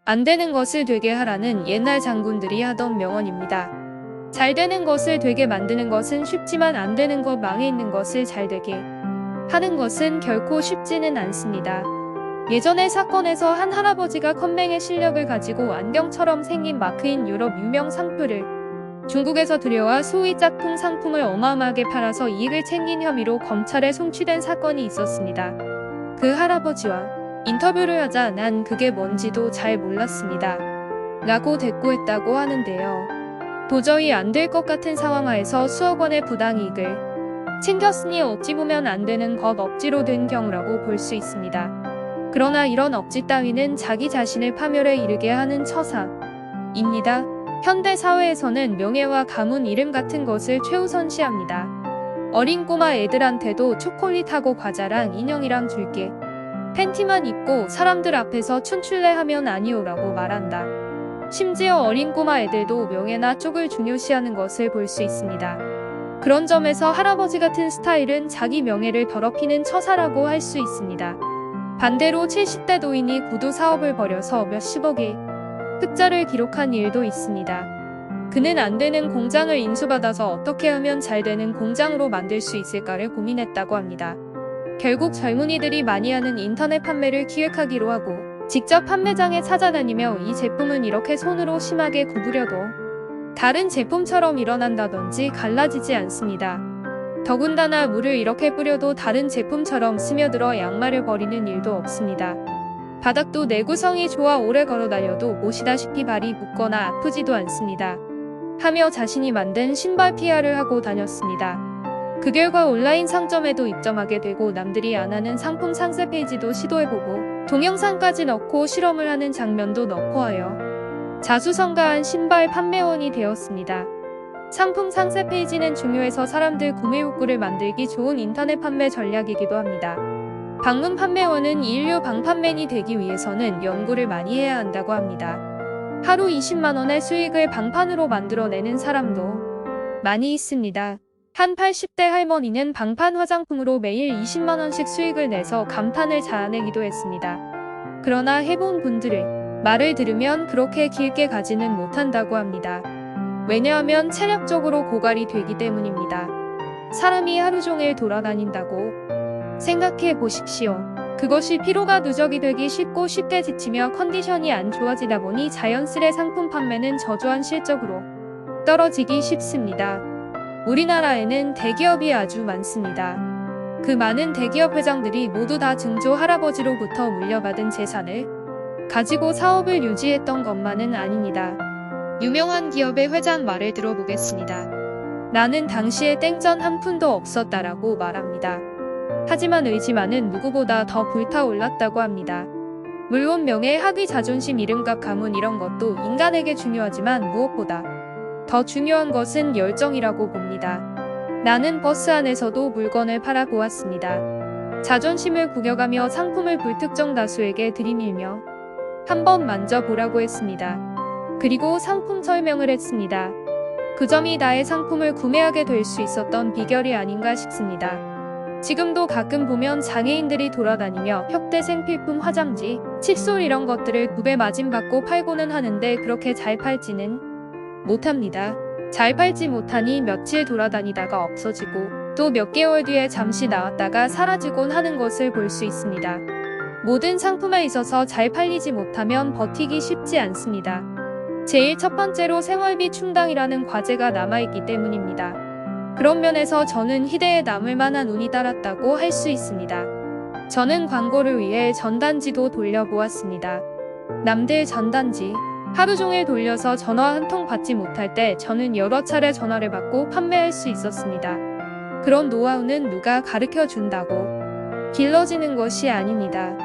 안 되는 것을 되게 하라는 옛날 장군들이 하던 명언입니다. 잘 되는 것을 되게 만드는 것은 쉽지만 안 되는 것, 망해 있는 것을 잘 되게 하는 것은 결코 쉽지는 않습니다. 예전의 사건에서 한 할아버지가 컴맹의 실력을 가지고 안경처럼 생긴 마크인 유럽 유명 상표를 중국에서 들여와 소위 짝퉁 상품을 어마어마하게 팔아서 이익을 챙긴 혐의로 검찰에 송치된 사건이 있었습니다. 그 할아버지와 인터뷰를 하자 난 그게 뭔지도 잘 몰랐습니다. 라고 대꾸했다고 하는데요. 도저히 안 될 것 같은 상황 하에서 수억 원의 부당이익을 챙겼으니 어찌 보면 안 되는 것 억지로 된 경우라고 볼 수 있습니다. 그러나 이런 억지 따위는 자기 자신을 파멸에 이르게 하는 처사입니다. 현대 사회에서는 명예와 가문, 이름 같은 것을 최우선시합니다. 어린 꼬마 애들한테도 초콜릿하고 과자랑 인형이랑 줄게, 팬티만 입고 사람들 앞에서 춘출래 하면 아니오라고 말한다. 심지어 어린 꼬마 애들도 명예나 쪽을 중요시하는 것을 볼 수 있습니다. 그런 점에서 할아버지 같은 스타일은 자기 명예를 더럽히는 처사라고 할 수 있습니다. 반대로 70대 노인이 구두 사업을 벌여서 몇십억의 흑자를 기록한 일도 있습니다. 그는 안 되는 공장을 인수받아서 어떻게 하면 잘 되는 공장으로 만들 수 있을까를 고민했다고 합니다. 결국 젊은이들이 많이 하는 인터넷 판매를 기획하기로 하고 직접 판매장에 찾아다니며 이 제품은 이렇게 손으로 심하게 구부려도 다른 제품처럼 일어난다든지 갈라지지 않습니다. 더군다나 물을 이렇게 뿌려도 다른 제품처럼 스며들어 양말을 버리는 일도 없습니다. 바닥도 내구성이 좋아 오래 걸어 다녀도 보시다시피 발이 붓거나 아프지도 않습니다. 하며 자신이 만든 신발 PR을 하고 다녔습니다. 그 결과 온라인 상점에도 입점하게 되고 남들이 안 하는 상품 상세 페이지도 시도해보고 동영상까지 넣고 실험을 하는 장면도 넣고 하여 자수성가한 신발 판매원이 되었습니다. 상품 상세 페이지는 중요해서 사람들 구매 욕구를 만들기 좋은 인터넷 판매 전략이기도 합니다. 방문 판매원은 인류 방판맨이 되기 위해서는 연구를 많이 해야 한다고 합니다. 하루 20만원의 수익을 방판으로 만들어내는 사람도 많이 있습니다. 한 80대 할머니는 방판 화장품으로 매일 20만원씩 수익을 내서 감탄을 자아내기도 했습니다. 그러나 해본 분들의 말을 들으면 그렇게 길게 가지는 못한다고 합니다. 왜냐하면 체력적으로 고갈이 되기 때문입니다. 사람이 하루 종일 돌아다닌다고 생각해 보십시오. 그것이 피로가 누적이 되기 쉽고 쉽게 지치며 컨디션이 안 좋아지다 보니 자연스레 상품 판매는 저조한 실적으로 떨어지기 쉽습니다. 우리나라에는 대기업이 아주 많습니다. 그 많은 대기업 회장들이 모두 다 증조 할아버지로부터 물려받은 재산을 가지고 사업을 유지했던 것만은 아닙니다. 유명한 기업의 회장 말을 들어보겠습니다. 나는 당시에 땡전 한 푼도 없었다라고 말합니다. 하지만 의지만은 누구보다 더 불타올랐다고 합니다. 물론 명예, 학위, 자존심, 이름값, 가문 이런 것도 인간에게 중요하지만 무엇보다 더 중요한 것은 열정이라고 봅니다. 나는 버스 안에서도 물건을 팔아보았습니다. 자존심을 구겨가며 상품을 불특정 다수에게 들이밀며 한번 만져보라고 했습니다. 그리고 상품 설명을 했습니다. 그 점이 나의 상품을 구매하게 될 수 있었던 비결이 아닌가 싶습니다. 지금도 가끔 보면 장애인들이 돌아다니며 혁대 생필품, 화장지, 칫솔 이런 것들을 2배 마진받고 팔고는 하는데 그렇게 잘 팔지는 못합니다. 잘 팔지 못하니 며칠 돌아다니다가 없어지고 또 몇 개월 뒤에 잠시 나왔다가 사라지곤 하는 것을 볼 수 있습니다. 모든 상품에 있어서 잘 팔리지 못하면 버티기 쉽지 않습니다. 제일 첫 번째로 생활비 충당이라는 과제가 남아있기 때문입니다. 그런 면에서 저는 희대에 남을 만한 운이 따랐다고 할 수 있습니다. 저는 광고를 위해 전단지도 돌려보았습니다. 남들 전단지 하루 종일 돌려서 전화 한 통 받지 못할 때 저는 여러 차례 전화를 받고 판매할 수 있었습니다. 그런 노하우는 누가 가르쳐 준다고 길러지는 것이 아닙니다.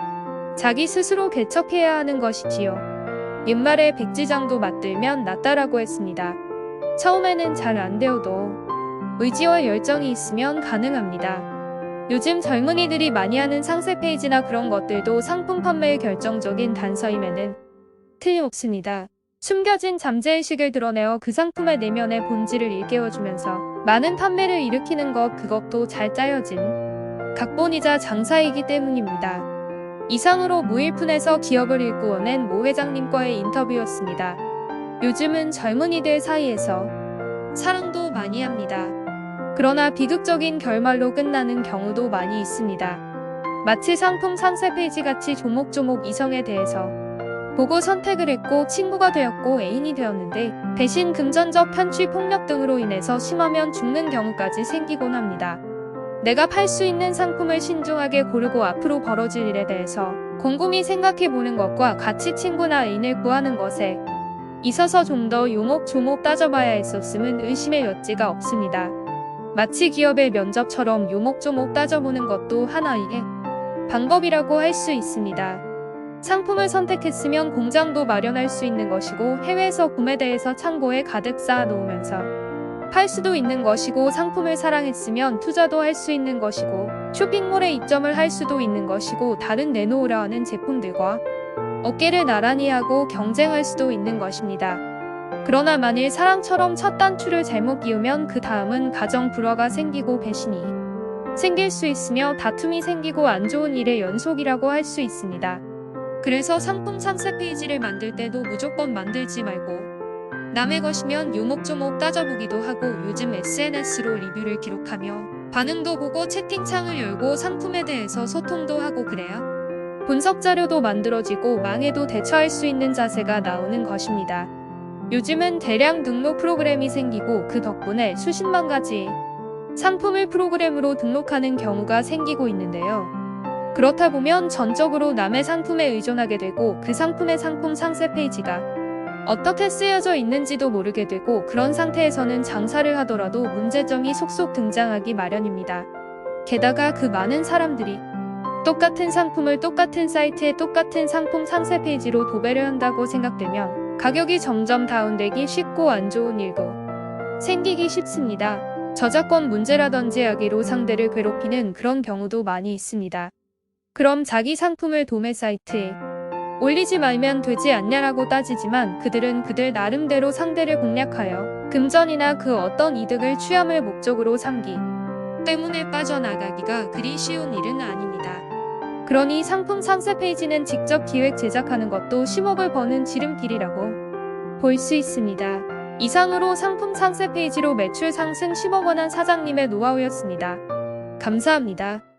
자기 스스로 개척해야 하는 것이지요. 옛말에 백지장도 맞들면 낫다라고 했습니다. 처음에는 잘 안 되어도 의지와 열정이 있으면 가능합니다. 요즘 젊은이들이 많이 하는 상세 페이지나 그런 것들도 상품 판매의 결정적인 단서임에는 틀림없습니다. 숨겨진 잠재의식을 드러내어 그 상품의 내면의 본질을 일깨워주면서 많은 판매를 일으키는 것, 그것도 잘 짜여진 각본이자 장사이기 때문입니다. 이상으로 무일푼에서 기업을 일구어낸 모 회장님과의 인터뷰였습니다. 요즘은 젊은이들 사이에서 사랑도 많이 합니다. 그러나 비극적인 결말로 끝나는 경우도 많이 있습니다. 마치 상품 상세 페이지 같이 조목조목 이성에 대해서 보고 선택을 했고 친구가 되었고 애인이 되었는데 대신 금전적 편취 폭력 등으로 인해서 심하면 죽는 경우까지 생기곤 합니다. 내가 팔 수 있는 상품을 신중하게 고르고 앞으로 벌어질 일에 대해서 곰곰이 생각해보는 것과 같이 친구나 애인을 구하는 것에 있어서 좀 더 요목조목 따져봐야 했었음은 의심의 여지가 없습니다. 마치 기업의 면접처럼 요목조목 따져보는 것도 하나의 방법이라고 할 수 있습니다. 상품을 선택했으면 공장도 마련할 수 있는 것이고 해외에서 구매대에서 창고에 가득 쌓아 놓으면서 팔 수도 있는 것이고 상품을 사랑했으면 투자도 할 수 있는 것이고 쇼핑몰에 입점을 할 수도 있는 것이고 다른 내놓으려 하는 제품들과 어깨를 나란히 하고 경쟁할 수도 있는 것입니다. 그러나 만일 사랑처럼 첫 단추를 잘못 끼우면 그 다음은 가정 불화가 생기고 배신이 생길 수 있으며 다툼이 생기고 안 좋은 일의 연속이라고 할 수 있습니다. 그래서 상품 상세 페이지를 만들 때도 무조건 만들지 말고 남의 것이면 요목조목 따져보기도 하고 요즘 SNS로 리뷰를 기록하며 반응도 보고 채팅창을 열고 상품에 대해서 소통도 하고 그래야 분석 자료도 만들어지고 망해도 대처할 수 있는 자세가 나오는 것입니다. 요즘은 대량 등록 프로그램이 생기고 그 덕분에 수십만 가지 상품을 프로그램으로 등록하는 경우가 생기고 있는데요. 그렇다 보면 전적으로 남의 상품에 의존하게 되고 그 상품의 상품 상세 페이지가 어떻게 쓰여져 있는지도 모르게 되고 그런 상태에서는 장사를 하더라도 문제점이 속속 등장하기 마련입니다. 게다가 그 많은 사람들이 똑같은 상품을 똑같은 사이트에 똑같은 상품 상세 페이지로 도배를 한다고 생각되면 가격이 점점 다운되기 쉽고 안 좋은 일도 생기기 쉽습니다. 저작권 문제라든지 악의로 상대를 괴롭히는 그런 경우도 많이 있습니다. 그럼 자기 상품을 도매 사이트에 올리지 말면 되지 않냐라고 따지지만 그들은 그들 나름대로 상대를 공략하여 금전이나 그 어떤 이득을 취함을 목적으로 삼기 때문에 빠져나가기가 그리 쉬운 일은 아닙니다. 그러니 상품 상세 페이지는 직접 기획 제작하는 것도 10억을 버는 지름길이라고 볼 수 있습니다. 이상으로 상품 상세 페이지로 매출 상승 10억 원 한 사장님의 노하우였습니다. 감사합니다.